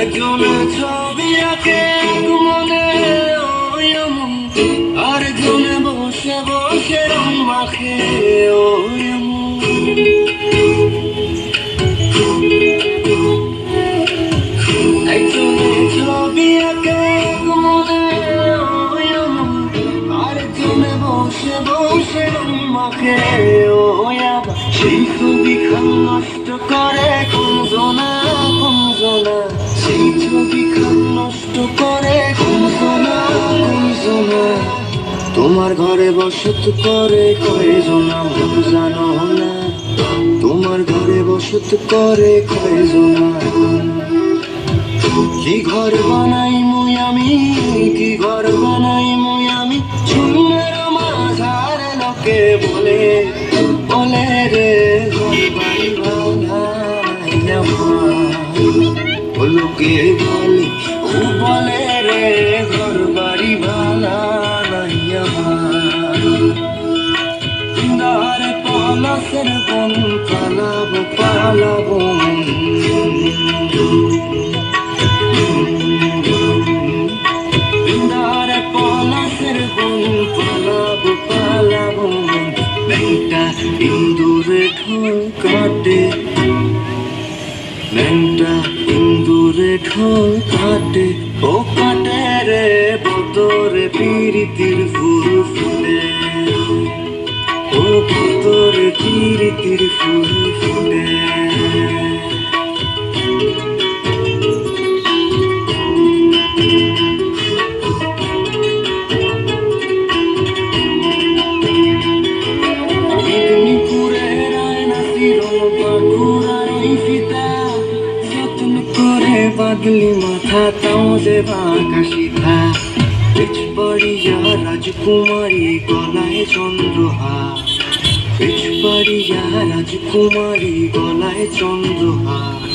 একজনে ছবি আঁকে মনে ওই এমন, আরেকজনে বসে বসে রং মাখে ওই এমন। একজনে ছবি আঁকে মনে ওই এমন, আরেকজনে বসে বসে রং মাখে ওই আবার। সেই ছবি খান নষ্ট করে কুঞ্জনা কুঞ্জনা, সেই ছবি খান নষ্ট করে কুঞ্জনা কুঞ্জনা। তোমার ঘরে বসত করে কয়জনা জানো না, তোমার ঘরে বসত করে কয়জনা। কি ঘর বানাই মুই আমি, কি ঘর বানাই মুই আমি, শূন্যের মাঝার লোকে বলে বলে রে ঘর বাড়ি বানাই আমার। লোকে বলে ও বলে রে ঘর বাড়ি বানাই আমার। দারে পলাশের বন পালাবো পালাবো, দারে পলাশের বন পালাবো পালাবো। ন্যাংটা ইন্দুরে ঢোল কাটে, ন্যাংটা ইন্দুরে ঢোল কাটে, ও কাটে রে বদরে পিরিতির ফুল ফুলে, ও বদরে পিরিতির ফুল ফুলে। বাদলি মাথা তাও যে বাঁকা সিধা, পেছ পড়িয়া রাজকুমারী গলায় চন্দ্রহার, পেছ পড়িয়া রাজকুমারী গলায় চন্দ্রহার।